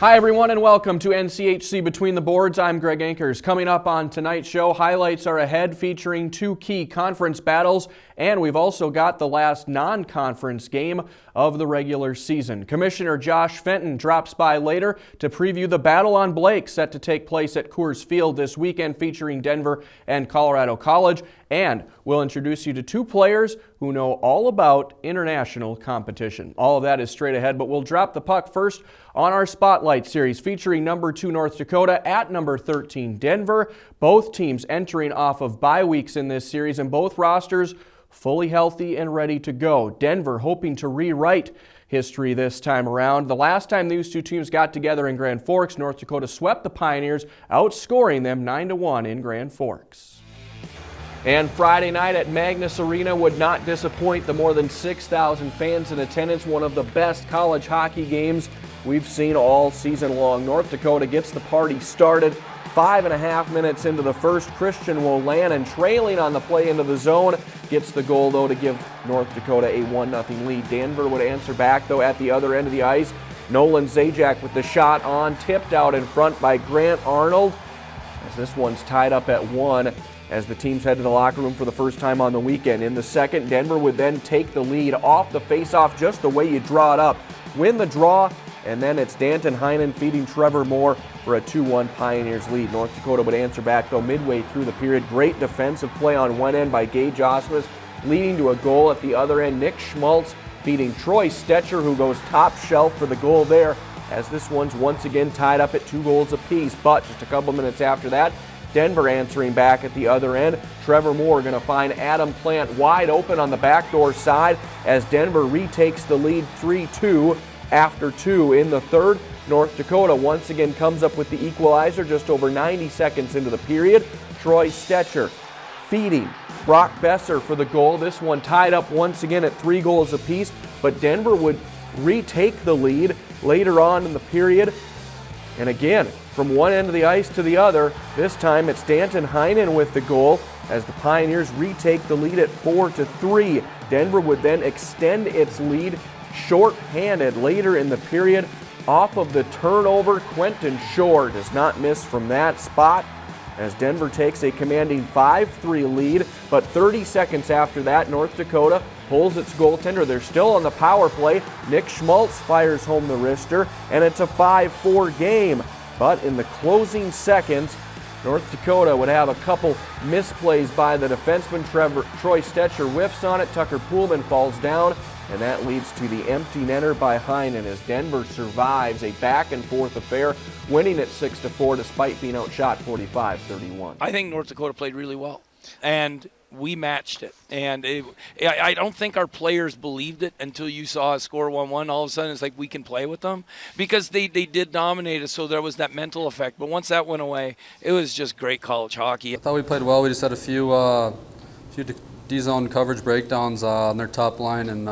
Hi everyone and welcome to NCHC Between the Boards. I'm Greg Ankers. Coming up on tonight's show, highlights are ahead featuring two key conference battles, and we've also got the last non-conference game of the regular season. Commissioner Josh Fenton drops by later to preview the Battle on Blake set to take place at Coors Field this weekend featuring Denver and Colorado College, and we'll introduce you to two players who know all about international competition. All of that is straight ahead, but we'll drop the puck first on our Spotlight Series featuring number 2 North Dakota at number 13 Denver. Both teams entering off of bye weeks in this series and both rosters fully healthy and ready to go. Denver hoping to rewrite history this time around. The last time these two teams got together in Grand Forks, North Dakota swept the Pioneers, outscoring them 9-1 in Grand Forks. And Friday night at Magnus Arena would not disappoint the more than 6,000 fans in attendance. One of the best college hockey games we've seen all season long. North Dakota gets the party started 5.5 minutes into the first. Christian Wolannon, trailing on the play into the zone, gets the goal though to give North Dakota a 1-0 lead. Denver would answer back though at the other end of the ice. Nolan Zajac with the shot on, tipped out in front by Grant Arnold, as this one's tied up at 1 as the teams head to the locker room for the first time on the weekend. In the second, Denver would then take the lead off the faceoff just the way you draw it up. Win the draw, and then it's Danton Heinen feeding Trevor Moore for a 2-1 Pioneers lead. North Dakota would answer back though midway through the period. Great defensive play on one end by Gage Osmus, leading to a goal at the other end. Nick Schmaltz feeding Troy Stetcher, who goes top shelf for the goal there, as this one's once again tied up at 2 goals apiece. But just a couple minutes after that, Denver answering back at the other end. Trevor Moore going to find Adam Plant wide open on the backdoor side as Denver retakes the lead 3-2 after 2 in the third. North Dakota once again comes up with the equalizer just over 90 seconds into the period. Troy Stetcher feeding Brock Besser for the goal. This one tied up once again at 3 goals apiece, but Denver would retake the lead later on in the period. And again, from one end of the ice to the other, this time it's Danton Heinen with the goal as the Pioneers retake the lead at 4-3. Denver would then extend its lead short-handed later in the period off of the turnover. Quentin Shore does not miss from that spot as Denver takes a commanding 5-3 lead, but 30 seconds after that, North Dakota pulls its goaltender. They're still on the power play. Nick Schmaltz fires home the wrister, and it's a 5-4 game. But in the closing seconds, North Dakota would have a couple misplays by the defenseman. Troy Stetcher whiffs on it. Tucker Poolman falls down, and that leads to the empty netter by Heinen as Denver survives a back-and-forth affair, winning at 6-4 despite being outshot 45-31. I think North Dakota played really well, and we matched it. And I don't think our players believed it until you saw us score 1-1. All of a sudden, it's like we can play with them because they did dominate us, so there was that mental effect. But once that went away, it was just great college hockey. I thought we played well. We just had a few D-zone coverage breakdowns on their top line, and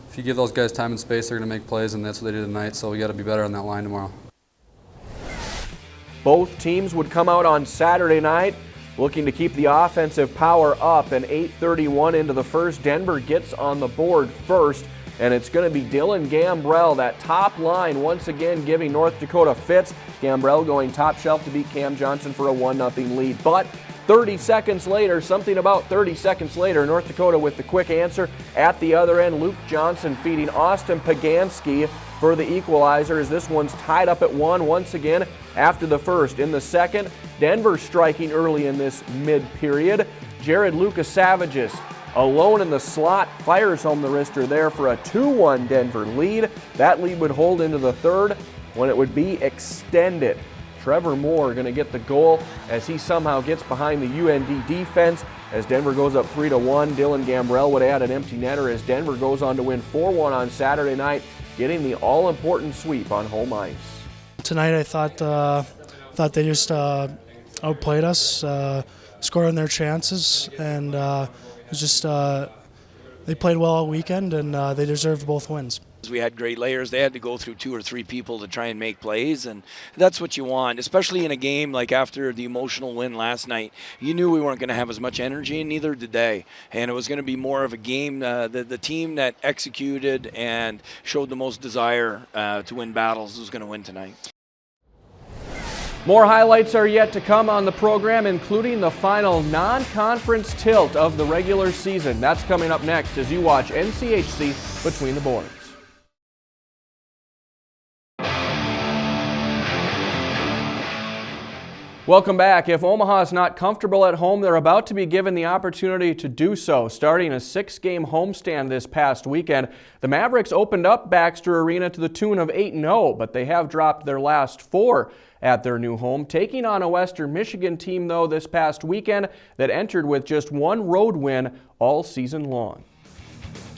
if you give those guys time and space, they're going to make plays, and that's what they did tonight, so we got to be better on that line tomorrow. Both teams would come out on Saturday night looking to keep the offensive power up, and 8:31 into the first, Denver gets on the board first, and it's going to be Dylan Gambrell, that top line, once again giving North Dakota fits. Gambrell going top shelf to beat Cam Johnson for a 1-0 lead. But 30 seconds later, something about 30 seconds later, North Dakota with the quick answer at the other end. Luke Johnson feeding Austin Pagansky for the equalizer as this one's tied up at 1 once again after the first. In the second, Denver striking early in this mid-period. Jared Lucas-Savages alone in the slot, fires home the wrister there for a 2-1 Denver lead. That lead would hold into the third when it would be extended. Trevor Moore going to get the goal as he somehow gets behind the UND defense as Denver goes up 3-1. Dylan Gambrell would add an empty netter as Denver goes on to win 4-1 on Saturday night, getting the all-important sweep on home ice. Tonight I thought they just outplayed us, scoring their chances, and it was just they played well all weekend, and they deserved both wins. We had great layers. They had to go through 2 or 3 people to try and make plays, and that's what you want, especially in a game like after the emotional win last night. You knew we weren't going to have as much energy, and neither did they. And it was going to be more of a game, the team that executed and showed the most desire to win battles was going to win tonight. More highlights are yet to come on the program, including the final non-conference tilt of the regular season. That's coming up next as you watch NCHC Between the Boards. Welcome back. If Omaha is not comfortable at home, they're about to be given the opportunity to do so. Starting a 6-game homestand this past weekend, the Mavericks opened up Baxter Arena to the tune of 8-0, but they have dropped their last 4 at their new home, taking on a Western Michigan team, though, this past weekend that entered with just 1 road win all season long.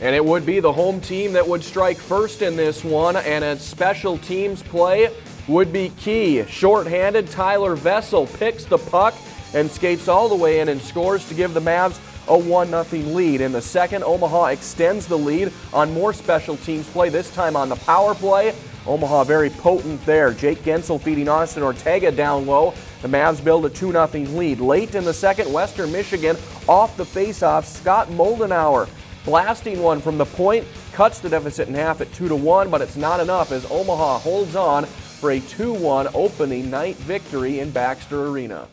And it would be the home team that would strike first in this one, and its special teams play would be key. Short-handed Tyler Vessel picks the puck and skates all the way in and scores to give the Mavs a 1-0 lead. In the second, Omaha extends the lead on more special teams play, this time on the power play. Omaha very potent there. Jake Gensel feeding Austin Ortega down low. The Mavs build a 2-0 lead. Late in the second, Western Michigan off the faceoff. Scott Moldenauer blasting one from the point, cuts the deficit in half at 2-1, but it's not enough as Omaha holds on for a 2-1 opening night victory in Baxter Arena.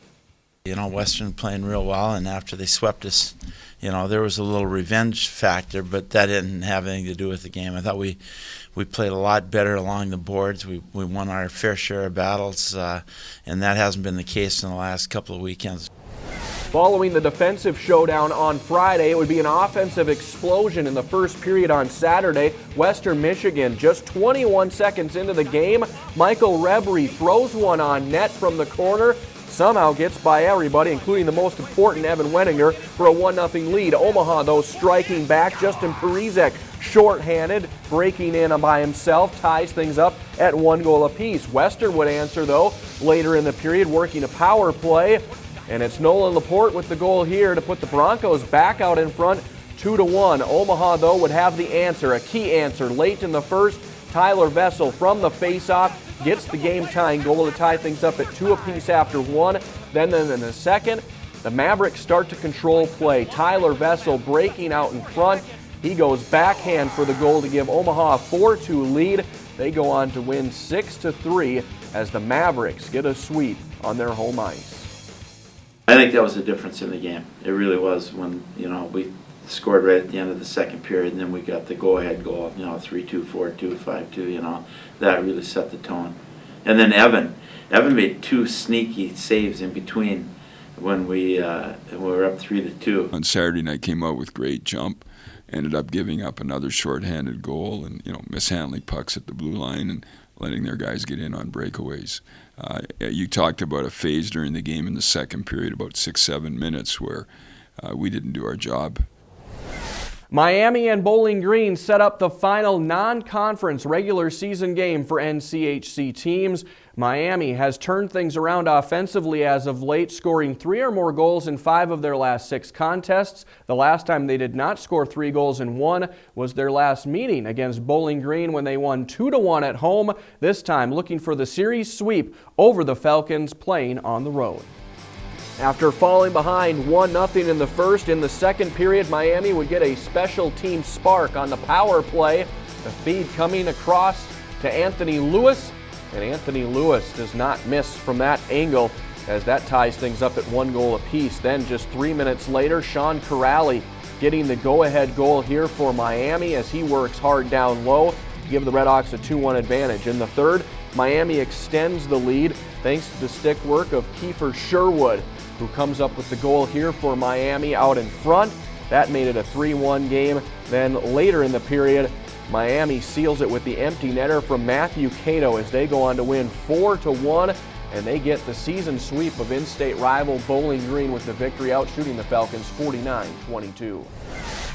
You know, Western playing real well, and after they swept us, you know, there was a little revenge factor, but that didn't have anything to do with the game. I thought we played a lot better along the boards. We won our fair share of battles, and that hasn't been the case in the last couple of weekends. Following the defensive showdown on Friday, it would be an offensive explosion in the first period on Saturday. Western Michigan, just 21 seconds into the game, Michael Rebry throws one on net from the corner, somehow gets by everybody, including the most important Evan Wenninger, for a 1-0 lead. Omaha, though, striking back. Justin Parizek, short-handed, breaking in by himself, ties things up at 1 goal apiece. Western would answer, though, later in the period, working a power play. And it's Nolan Laporte with the goal here to put the Broncos back out in front, 2-1. Omaha, though, would have the answer, a key answer. Late in the first, Tyler Vessel from the faceoff gets the game-tying goal to tie things up at 2 apiece after 1. Then in the second, the Mavericks start to control play. Tyler Vessel breaking out in front. He goes backhand for the goal to give Omaha a 4-2 lead. They go on to win 6-3 as the Mavericks get a sweep on their home ice. I think that was the difference in the game. It really was when, you know, we scored right at the end of the second period, and then we got the go-ahead goal, you know, 3-2, 4-2, 5-2, you know. That really set the tone. And then Evan made 2 sneaky saves in between when we were up 3-2. On Saturday night, came out with great jump, ended up giving up another shorthanded goal and, you know, mishandling pucks at the blue line and letting their guys get in on breakaways. You talked about a phase during the game in the second period, about 6-7 minutes, where we didn't do our job. Miami and Bowling Green set up the final non-conference regular season game for NCHC teams. Miami has turned things around offensively as of late, scoring 3 or more goals in 5 of their last 6 contests. The last time they did not score 3 goals in one was their last meeting against Bowling Green when they won 2-1 at home, this time looking for the series sweep over the Falcons playing on the road. After falling behind 1-0 in the first, in the second period, Miami would get a special team spark on the power play. The feed coming across to Anthony Lewis, and Anthony Lewis does not miss from that angle as that ties things up at 1 goal apiece. Then just 3 minutes later, Sean Corrali getting the go-ahead goal here for Miami as he works hard down low to give the Redhawks a 2-1 advantage. In the third, Miami extends the lead thanks to the stick work of Kiefer Sherwood, who comes up with the goal here for Miami out in front. That made it a 3-1 game. Then later in the period, Miami seals it with the empty netter from Matthew Cato as they go on to win 4-1, and they get the season sweep of in-state rival Bowling Green with the victory, out shooting the Falcons 49-22.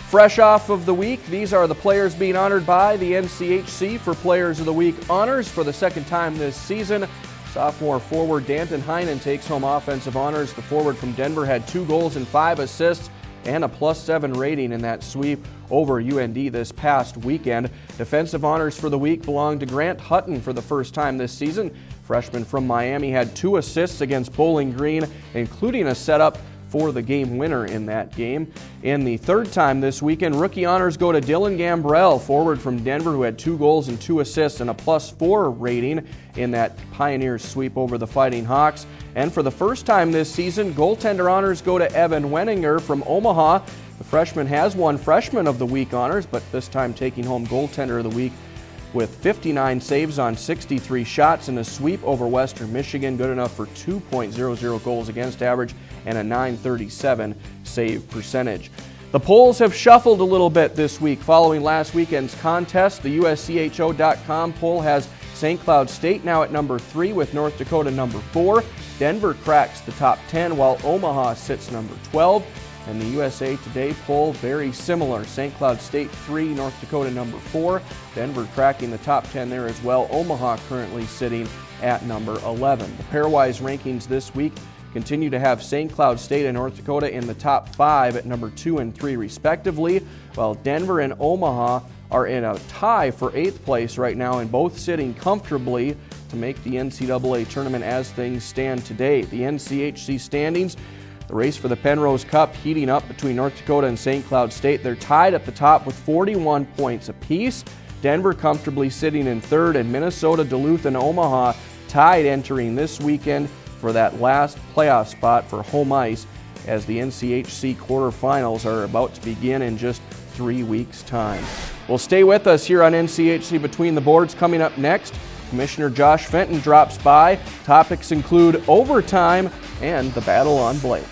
Fresh off of the week, these are the players being honored by the NCHC for Players of the Week honors for the second time this season. Sophomore forward Danton Heinen takes home offensive honors. The forward from Denver had 2 goals and 5 assists. and a +7 rating in that sweep over UND this past weekend. Defensive honors for the week belong to Grant Hutton for the first time this season. Freshman from Miami had 2 assists against Bowling Green, including a setup for the game winner in that game. In the third time this weekend, rookie honors go to Dylan Gambrell, forward from Denver, who had 2 goals and 2 assists and a +4 rating in that Pioneers sweep over the Fighting Hawks. And for the first time this season, goaltender honors go to Evan Wenninger from Omaha. The freshman has won Freshman of the Week honors, but this time taking home goaltender of the week with 59 saves on 63 shots in a sweep over Western Michigan, good enough for 2.00 goals against average and a .937 save percentage. The polls have shuffled a little bit this week following last weekend's contest. The USCHO.com poll has St. Cloud State now at number 3 with North Dakota number 4. Denver cracks the top 10 while Omaha sits number 12. And the USA Today poll, very similar. St. Cloud State 3, North Dakota number 4. Denver cracking the top 10 there as well. Omaha currently sitting at number 11. The pairwise rankings this week continue to have St. Cloud State and North Dakota in the top 5 at number 2 and 3 respectively, while Denver and Omaha are in a tie for 8th place right now and both sitting comfortably to make the NCAA tournament as things stand today. The NCHC standings, the race for the Penrose Cup heating up between North Dakota and St. Cloud State. They're tied at the top with 41 points apiece. Denver comfortably sitting in 3rd, and Minnesota, Duluth, and Omaha tied entering this weekend for that last playoff spot for home ice as the NCHC quarterfinals are about to begin in just 3 weeks' time. Well, stay with us here on NCHC Between the Boards. Coming up next, Commissioner Josh Fenton drops by. Topics include overtime and the battle on Blake.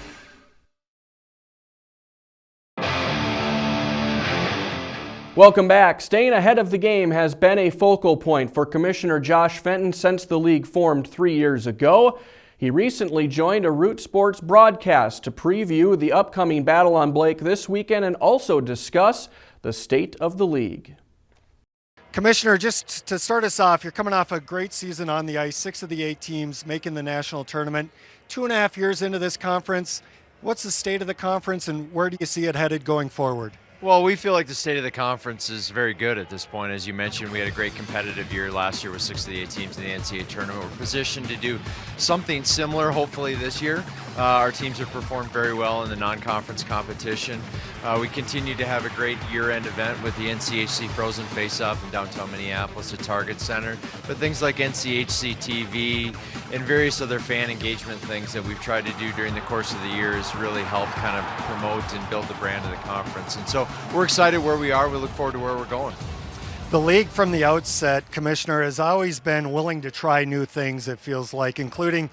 Welcome back. Staying ahead of the game has been a focal point for Commissioner Josh Fenton since the league formed 3 years ago. He recently joined a Root Sports broadcast to preview the upcoming battle on Blake this weekend and also discuss the state of the league. Commissioner, just to start us off, you're coming off a great season on the ice, 6 of the 8 teams making the national tournament. 2.5 years into this conference, what's the state of the conference and where do you see it headed going forward? Well, we feel like the state of the conference is very good at this point. As you mentioned, we had a great competitive year last year with 6 of the 8 teams in the NCAA tournament. We're positioned to do something similar, hopefully, this year. Our teams have performed very well in the non-conference competition. We continue to have a great year-end event with the NCHC Frozen Face-Off in downtown Minneapolis at Target Center. But things like NCHC TV and various other fan engagement things that we've tried to do during the course of the year has really helped kind of promote and build the brand of the conference. And so we're excited where we are. We look forward to where we're going. The league from the outset, Commissioner, has always been willing to try new things, it feels like, including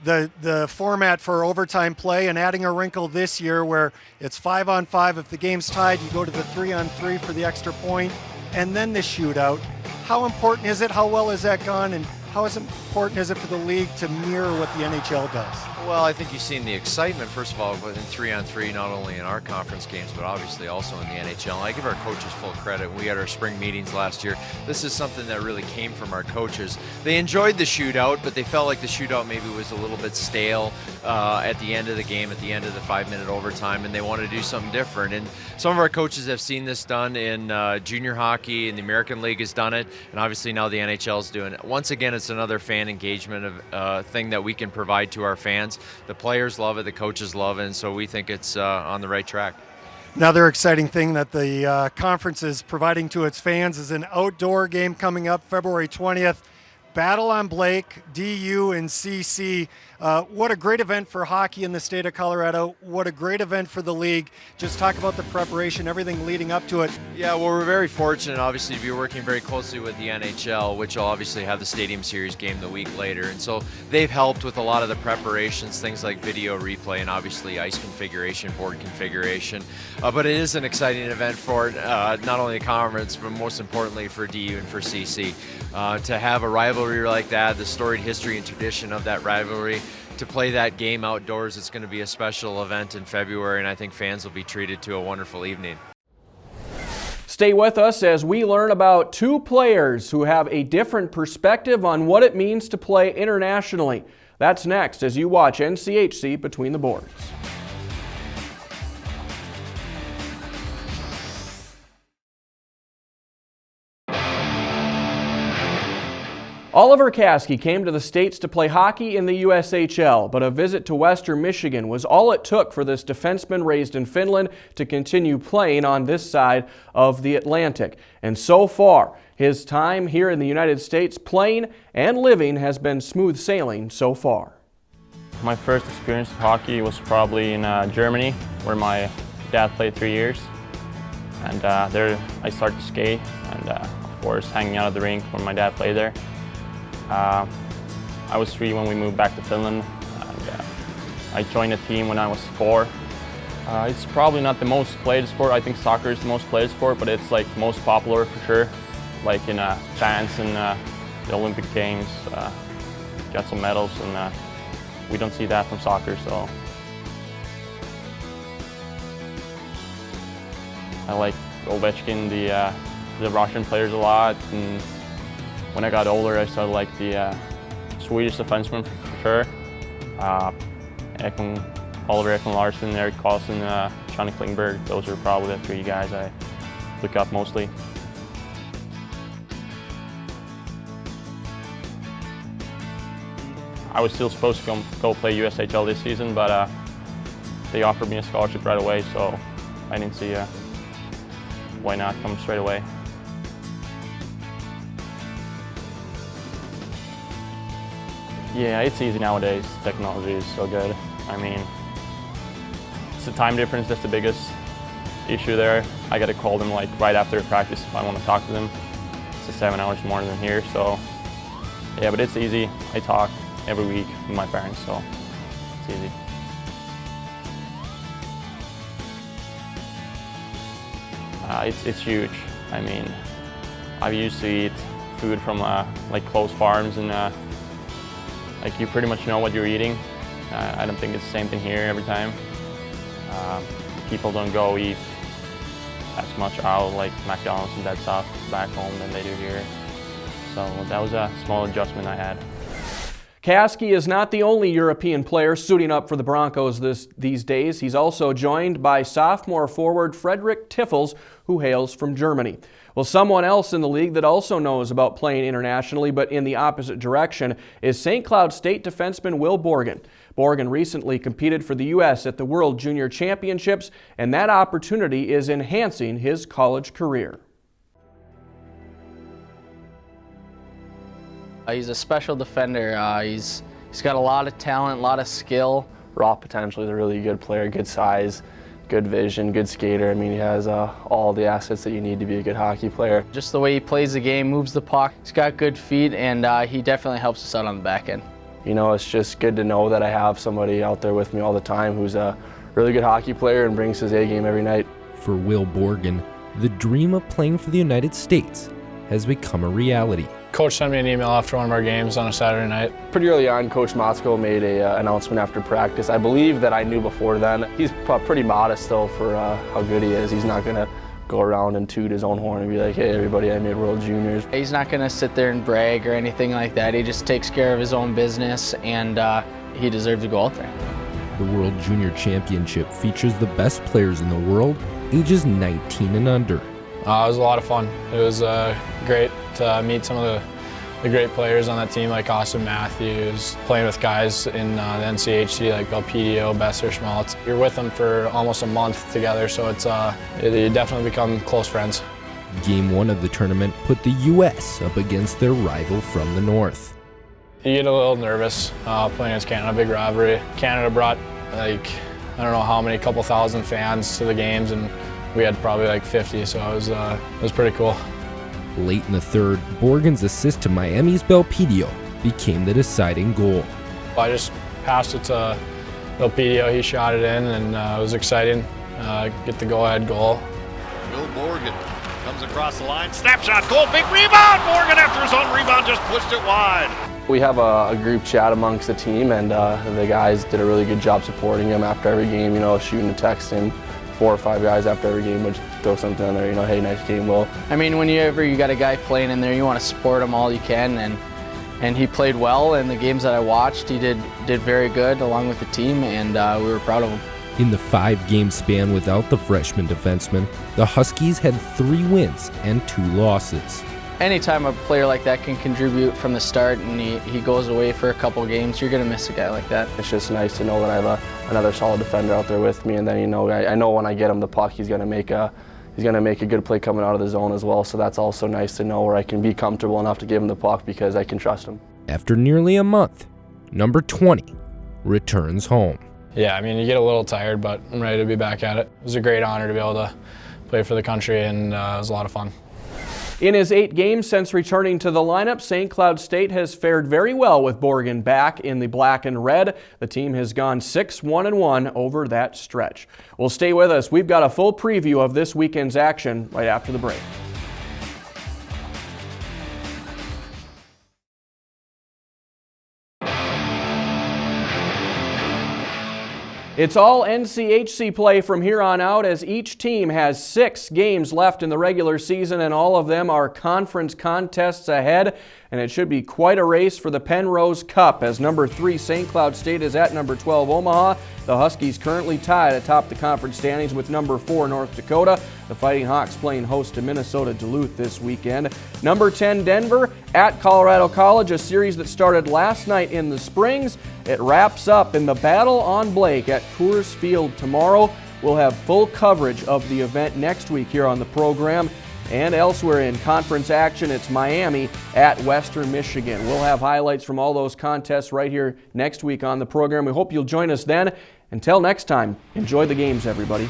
the format for overtime play and adding a wrinkle this year where it's 5-on-5. If the game's tied, you go to the 3-on-3 for the extra point, and then the shootout. How important is it? How well has that gone? And how important is it for the league to mirror what the NHL does? Well, I think you've seen the excitement, first of all, within 3-on-3, not only in our conference games, but obviously also in the NHL. And I give our coaches full credit. We had our spring meetings last year. This is something that really came from our coaches. They enjoyed the shootout, but they felt like the shootout maybe was a little bit stale at the end of the game, at the end of the 5-minute overtime, and they wanted to do something different. And some of our coaches have seen this done in junior hockey, and the American League has done it, and obviously now the NHL is doing it. Once again, it's another fan engagement of thing that we can provide to our fans. The players love it, the coaches love it, and so we think it's on the right track. Another exciting thing that the conference is providing to its fans is an outdoor game coming up February 20th. Battle on Blake, DU and CC. What a great event for hockey in the state of Colorado. What a great event for the league. Just talk about the preparation, everything leading up to it. Yeah, well, we're very fortunate, obviously, to be working very closely with the NHL, which will obviously have the Stadium Series game the week later. And so they've helped with a lot of the preparations, things like video replay and obviously ice configuration, board configuration. But it is an exciting event for not only the conference, but most importantly for DU and for CC. To have a rivalry like that, the storied history and tradition of that rivalry, to play that game outdoors, it's going to be a special event in February, and I think fans will be treated to a wonderful evening. Stay with us as we learn about 2 players who have a different perspective on what it means to play internationally. That's next as you watch NCHC Between the Boards. Oliver Kaski came to the States to play hockey in the USHL, but a visit to Western Michigan was all it took for this defenseman raised in Finland to continue playing on this side of the Atlantic. And so far, his time here in the United States playing and living has been smooth sailing so far. My first experience with hockey was probably in Germany, where my dad played 3 years. And there I started to skate and, of course, hanging out at the rink when my dad played there. I was 3 when we moved back to Finland, and I joined a team when I was 4. It's probably not the most played sport. I think soccer is the most played sport, but it's like most popular for sure. Like in fans and the Olympic Games, got some medals, and we don't see that from soccer. So I like Ovechkin, the Russian players a lot. And when I got older, I started like the Swedish defensemen for sure. Oliver Larsson, Erik Karlsson, Johnny Klingberg. Those are probably the 3 guys I look up mostly. I was still supposed to go play USHL this season, but they offered me a scholarship right away, so I didn't see why not come straight away. Yeah, it's easy nowadays. Technology is so good. I mean, it's the time difference that's the biggest issue there. I got to call them like right after practice if I want to talk to them. It's 7 hours more than here, so yeah, but it's easy. I talk every week with my parents, so it's easy. It's huge. I mean, I used to eat food from like close farms, and like you pretty much know what you're eating. I don't think it's the same thing here every time. People don't go eat as much out like McDonald's and that stuff back home than they do here. So that was a small adjustment I had. Kaski is not the only European player suiting up for the Broncos these days. He's also joined by sophomore forward Frederick Tiffels, who hails from Germany. Well, someone else in the league that also knows about playing internationally, but in the opposite direction, is St. Cloud State defenseman Will Borgen. Borgen recently competed for the U.S. at the World Junior Championships, and that opportunity is enhancing his college career. He's a special defender. He's got a lot of talent, a lot of skill. Raw potential. He's a really good player, good size, good vision, good skater. I mean, he has all the assets that you need to be a good hockey player. Just the way he plays the game, moves the puck. He's got good feet, and he definitely helps us out on the back end. You know, it's just good to know that I have somebody out there with me all the time who's a really good hockey player and brings his A game every night. For Will Borgen, the dream of playing for the United States has become a reality. Coach sent me an email after one of our games on a Saturday night. Pretty early on, Coach Motzko made an announcement after practice. I believe that I knew before then. He's pretty modest though for how good he is. He's not going to go around and toot his own horn and be like, hey everybody, I made World Juniors. He's not going to sit there and brag or anything like that. He just takes care of his own business, and he deserves to go out there. The World Junior Championship features the best players in the world, ages 19 and under. It was a lot of fun. It was great to meet some of the great players on that team, like Austin Matthews, playing with guys in the NCHC like Belpedio, Besser, Schmaltz. You're with them for almost a month together, so it's you definitely become close friends. Game 1 of the tournament put the U.S. up against their rival from the north. You get a little nervous playing against Canada, big rivalry. Canada brought like, I don't know how many, couple thousand fans to the games, and we had probably like 50, so it was pretty cool. Late in the third, Borgen's assist to Miami's Belpedio became the deciding goal. I just passed it to Belpedio, he shot it in, and it was exciting. Get the go-ahead goal. Will Borgen comes across the line, snapshot goal, big rebound! Borgen after his own rebound just pushed it wide. We have a group chat amongst the team, and the guys did a really good job supporting him after every game, you know, shooting a text him. 4 or 5 guys after every game would throw something in there, you know, hey, nice game, Will. I mean, whenever you got a guy playing in there, you want to support him all you can, and he played well. In the games that I watched, he did very good along with the team, and we were proud of him. In the 5-game span without the freshman defenseman, the Huskies had 3 wins and 2 losses. anytime a player like that can contribute from the start and he goes away for a couple games, you're going to miss a guy like that. It's just nice to know that I have another solid defender out there with me, and then I know when I get him the puck, he's going to make a good play coming out of the zone as well. So that's also nice to know where I can be comfortable enough to give him the puck because I can trust him. After nearly a month, number 20 returns home. Yeah, I mean, you get a little tired, but I'm ready to be back at it. It was a great honor to be able to play for the country, and it was a lot of fun. In his 8 games since returning to the lineup, St. Cloud State has fared very well with Borgen back in the black and red. The team has gone 6-1-1 over that stretch. Well, stay with us. We've got a full preview of this weekend's action right after the break. It's all NCHC play from here on out as each team has 6 games left in the regular season, and all of them are conference contests ahead. And it should be quite a race for the Penrose Cup as number 3 St. Cloud State is at number 12 Omaha. The Huskies currently tied atop the conference standings with number 4 North Dakota. The Fighting Hawks playing host to Minnesota Duluth this weekend. Number 10 Denver at Colorado College, a series that started last night in the Springs. It wraps up in the Battle on Blake at Coors Field tomorrow. We'll have full coverage of the event next week here on the program. And elsewhere in conference action, it's Miami at Western Michigan. We'll have highlights from all those contests right here next week on the program. We hope you'll join us then. Until next time, enjoy the games, everybody.